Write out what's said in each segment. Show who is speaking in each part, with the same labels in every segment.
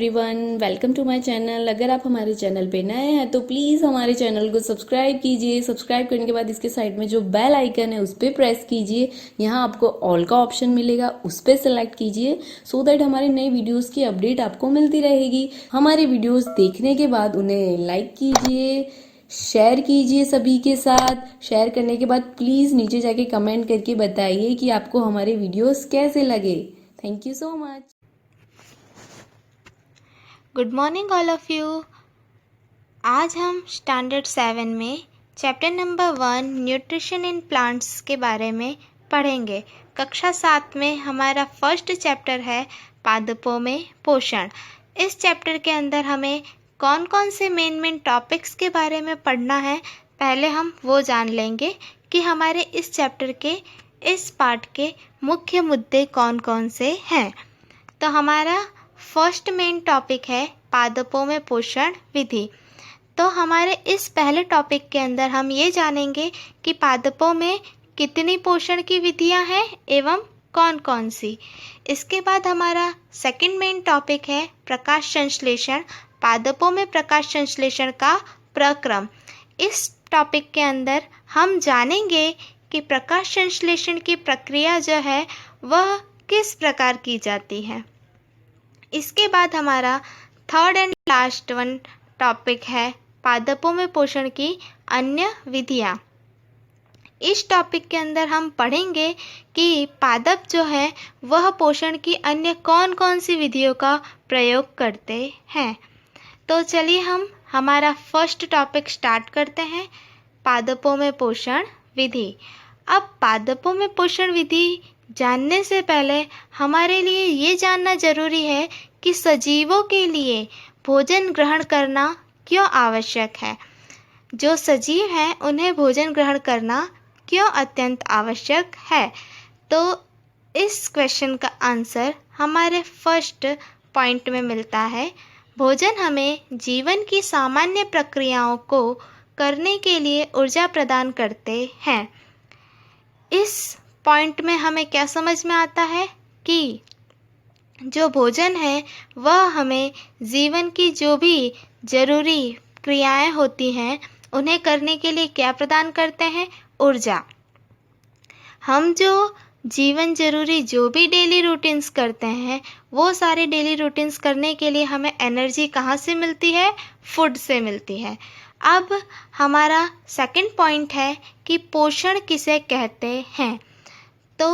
Speaker 1: Everyone, welcome to my channel. अगर आप हमारे चैनल पे नए हैं तो प्लीज़ हमारे चैनल को सब्सक्राइब कीजिए। सब्सक्राइब करने के बाद इसके साइड में जो बेल आइकन है उस पर प्रेस कीजिए। यहाँ आपको ऑल का ऑप्शन मिलेगा, उस पर सेलेक्ट कीजिए सो दैट हमारे नए वीडियोस की अपडेट आपको मिलती रहेगी। हमारे वीडियोस देखने के बाद उन्हें लाइक कीजिए, शेयर कीजिए सभी के साथ। शेयर करने के बाद प्लीज़ नीचे जाके कमेंट करके बताइए कि आपको हमारे वीडियोस कैसे लगे। Thank you so much.
Speaker 2: Good morning all of you. आज हम स्टैंडर्ड 7 में chapter number 1 nutrition in plants के बारे में पढ़ेंगे। कक्षा 7 में हमारा फर्स्ट चैप्टर है पादपों में पोषण। इस चैप्टर के अंदर हमें कौन कौन से मेन टॉपिक्स के बारे में पढ़ना है, पहले हम वो जान लेंगे कि हमारे इस चैप्टर के इस पार्ट के मुख्य मुद्दे कौन कौन से हैं। तो हमारा फर्स्ट मेन टॉपिक है पादपों में पोषण विधि। तो हमारे इस पहले टॉपिक के अंदर हम ये जानेंगे कि पादपों में कितनी पोषण की विधियां हैं एवं कौन कौन सी। इसके बाद हमारा सेकंड मेन टॉपिक है प्रकाश संश्लेषण। पादपों में प्रकाश संश्लेषण का प्रक्रम। इस टॉपिक के अंदर हम जानेंगे कि प्रकाश संश्लेषण की प्रक्रिया जो है वह किस प्रकार की जाती है। इसके बाद हमारा third and last one topic है पादपों में पोषण की अन्य विधियाँ। इस टॉपिक के अंदर हम पढ़ेंगे कि पादप जो है वह पोषण की अन्य कौन कौन सी विधियों का प्रयोग करते हैं। तो चलिए हम हमारा फर्स्ट टॉपिक स्टार्ट करते हैं, पादपों में पोषण विधि। अब पादपों में पोषण विधि जानने से पहले हमारे लिए ये जानना जरूरी है कि सजीवों के लिए भोजन ग्रहण करना क्यों आवश्यक है। जो सजीव हैं उन्हें भोजन ग्रहण करना क्यों अत्यंत आवश्यक है। तो इस क्वेश्चन का आंसर हमारे फर्स्ट पॉइंट में मिलता है। भोजन हमें जीवन की सामान्य प्रक्रियाओं को करने के ऊर्जा ऊर्जा प्रदान करते हैं। इस पॉइंट में हमें क्या समझ में आता है कि जो भोजन है वह हमें जीवन की जो भी ज़रूरी क्रियाएं होती हैं उन्हें करने के लिए क्या प्रदान करते हैं, ऊर्जा। हम जो जीवन जरूरी जो भी डेली रूटीन्स करते हैं वो सारे डेली रूटीन्स करने के लिए हमें एनर्जी कहाँ से मिलती है, फूड से मिलती है। अब हमारा सेकंड पॉइंट है कि पोषण किसे कहते हैं। तो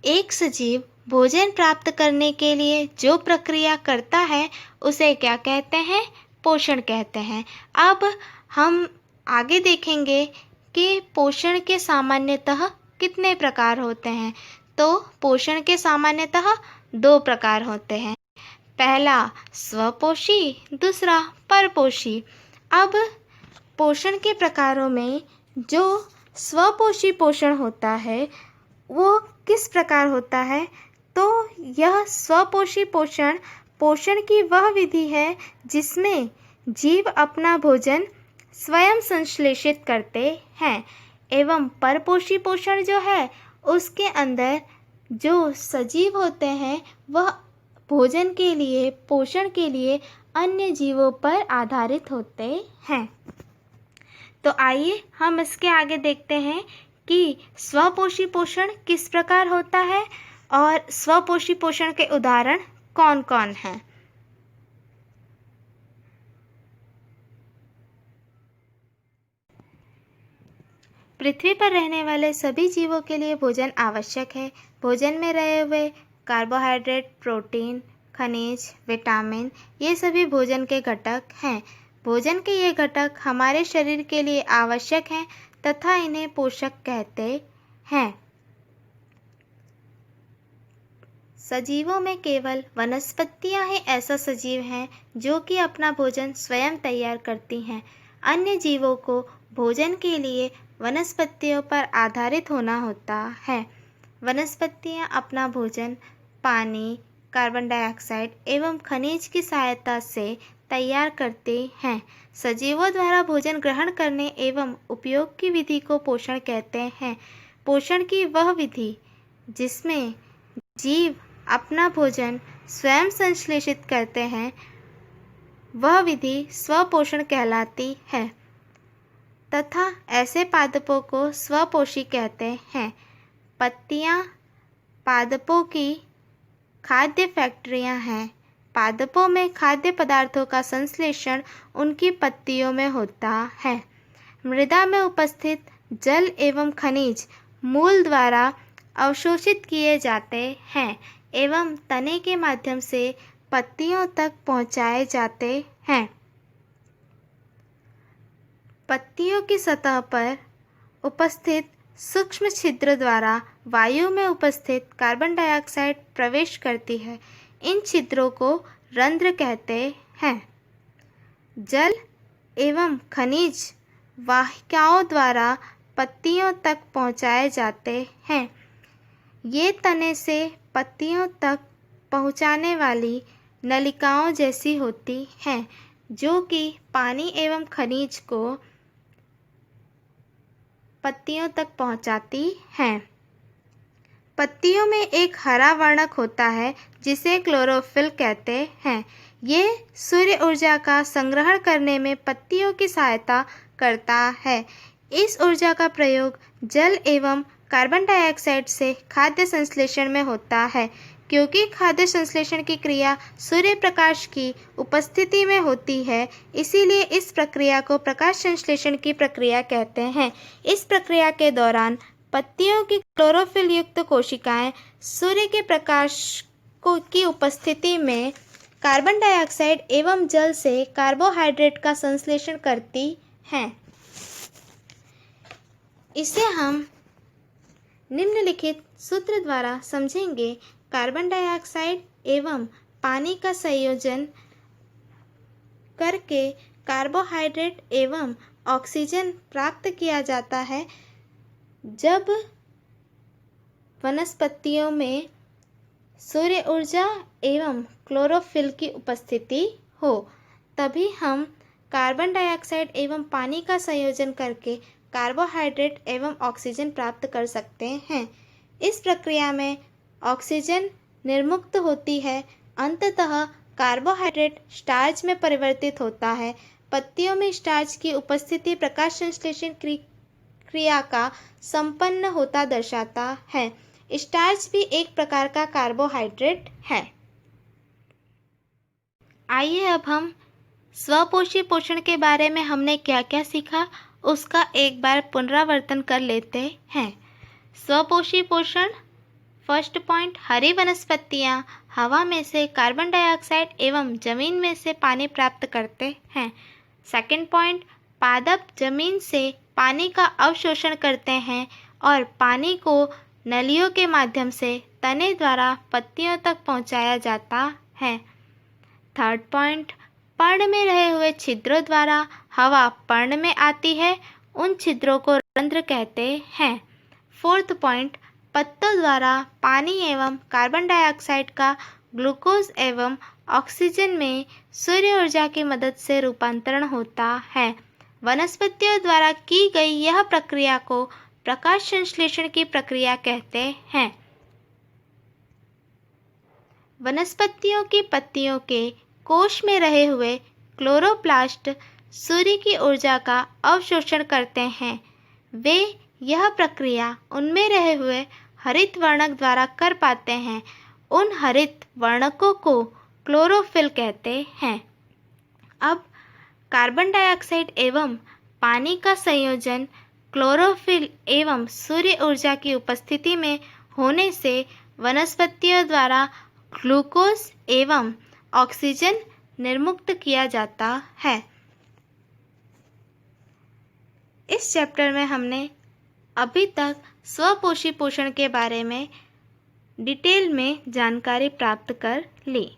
Speaker 2: एक सजीव भोजन प्राप्त करने के लिए जो प्रक्रिया करता है उसे क्या कहते हैं, पोषण कहते हैं। अब हम आगे देखेंगे कि पोषण के सामान्यतः कितने प्रकार होते हैं। तो पोषण के सामान्यतः 2 प्रकार होते हैं, पहला स्वपोषी, दूसरा परपोषी। अब पोषण के प्रकारों में जो स्वपोषी पोषण होता है वो किस प्रकार होता है। तो यह स्वपोषी पोषण पोषण की वह विधि है जिसमें जीव अपना भोजन स्वयं संश्लेषित करते हैं, एवं परपोषी पोषण जो है उसके अंदर जो सजीव होते हैं वह भोजन के लिए, पोषण के लिए अन्य जीवों पर आधारित होते हैं। तो आइए हम इसके आगे देखते हैं कि स्वपोषी पोषण किस प्रकार होता है और स्वपोषी पोषण के उदाहरण कौन कौन हैं। पृथ्वी पर रहने वाले सभी जीवों के लिए भोजन आवश्यक है। भोजन में रहे हुए कार्बोहाइड्रेट, प्रोटीन, खनिज, विटामिन ये सभी भोजन के घटक हैं। भोजन के ये घटक हमारे शरीर के लिए आवश्यक हैं तथा इन्हें पोषक कहते हैं। सजीवों में केवल वनस्पतियां ही ऐसा सजीव हैं जो कि अपना भोजन स्वयं तैयार करती हैं। अन्य जीवों को भोजन के लिए वनस्पतियों पर आधारित होना होता है। वनस्पतियां अपना भोजन पानी, कार्बन डाइऑक्साइड एवं खनिज की सहायता से तैयार करते हैं। सजीवों द्वारा भोजन ग्रहण करने एवं उपयोग की विधि को पोषण कहते हैं। पोषण की वह विधि जिसमें जीव अपना भोजन स्वयं संश्लेषित करते हैं वह विधि स्वपोषण कहलाती है तथा ऐसे पादपों को स्वपोषी कहते हैं। पत्तियां पादपों की खाद्य फैक्ट्रियां हैं। पादपों में खाद्य पदार्थों का संश्लेषण उनकी पत्तियों में होता है। मृदा में उपस्थित जल एवं खनिज मूल द्वारा अवशोषित किए जाते हैं एवं तने के माध्यम से पत्तियों तक पहुंचाए जाते हैं। पत्तियों की सतह पर उपस्थित सूक्ष्म छिद्र द्वारा वायु में उपस्थित कार्बन डाइऑक्साइड प्रवेश करती है। इन छिद्रों को रंध्र कहते हैं। जल एवं खनिज वाहिकाओं द्वारा पत्तियों तक पहुंचाए जाते हैं। ये तने से पत्तियों तक पहुंचाने वाली नलिकाओं जैसी होती हैं, जो कि पानी एवं खनिज को पत्तियों तक पहुंचाती हैं। पत्तियों में एक हरा वर्णक होता है जिसे क्लोरोफिल कहते हैं। ये सूर्य ऊर्जा का संग्रहण करने में पत्तियों की सहायता करता है। इस ऊर्जा का प्रयोग जल एवं कार्बन डाइऑक्साइड से खाद्य संश्लेषण में होता है। क्योंकि खाद्य संश्लेषण की क्रिया सूर्य प्रकाश की उपस्थिति में होती है, इसीलिए इस प्रक्रिया को प्रकाश संश्लेषण की प्रक्रिया कहते हैं। इस प्रक्रिया के दौरान पत्तियों की क्लोरोफिल युक्त कोशिकाएं सूर्य के प्रकाश की उपस्थिति में कार्बन डाइऑक्साइड एवं जल से कार्बोहाइड्रेट का संश्लेषण करती हैं। इसे हम निम्नलिखित सूत्र द्वारा समझेंगे। कार्बन डाइऑक्साइड एवं पानी का संयोजन करके कार्बोहाइड्रेट एवं ऑक्सीजन प्राप्त किया जाता है। जब वनस्पतियों में सूर्य ऊर्जा एवं क्लोरोफिल की उपस्थिति हो, तभी हम कार्बन डाइऑक्साइड एवं पानी का संयोजन करके कार्बोहाइड्रेट एवं ऑक्सीजन प्राप्त कर सकते हैं। इस प्रक्रिया में ऑक्सीजन निर्मुक्त होती है। अंततः कार्बोहाइड्रेट स्टार्च में परिवर्तित होता है। पत्तियों में स्टार्च की उपस्थिति प्रकाश संश्लेषण क्रिया का संपन्न होता दर्शाता है। स्टार्च भी एक प्रकार का कार्बोहाइड्रेट है। आइए अब हम स्वपोषी पोषण के बारे में हमने क्या क्या सीखा उसका एक बार पुनरावर्तन कर लेते हैं। स्वपोषी पोषण, फर्स्ट पॉइंट, हरी वनस्पतियाँ हवा में से कार्बन डाइऑक्साइड एवं जमीन में से पानी प्राप्त करते हैं। सेकंड पॉइंट, पादप जमीन से पानी का अवशोषण करते हैं और पानी को नलियों के माध्यम से तने द्वारा पत्तियों तक पहुंचाया जाता है। थर्ड पॉइंट, पर्ण में रहे हुए छिद्रों द्वारा हवा पर्ण में आती है। उन छिद्रों को रंध्र कहते हैं। फोर्थ पॉइंट, पत्तों द्वारा पानी एवं कार्बन डाइऑक्साइड का ग्लूकोज एवं ऑक्सीजन में सूर्य ऊर्जा की मदद से रूपांतरण होता है। वनस्पतियों द्वारा की गई यह प्रक्रिया को प्रकाश संश्लेषण की प्रक्रिया कहते हैं। वनस्पतियों की पत्तियों के कोश में रहे हुए क्लोरोप्लास्ट सूर्य की ऊर्जा का अवशोषण करते हैं। वे यह प्रक्रिया उनमें रहे हुए हरित वर्णक द्वारा कर पाते हैं। उन हरित वर्णकों को क्लोरोफिल कहते हैं। अब कार्बन डाइऑक्साइड एवं पानी का संयोजन क्लोरोफिल एवं सूर्य ऊर्जा की उपस्थिति में होने से वनस्पतियों द्वारा ग्लूकोज एवं ऑक्सीजन निर्मुक्त किया जाता है। इस चैप्टर में हमने अभी तक स्वपोषी पोषण के बारे में डिटेल में जानकारी प्राप्त कर ली।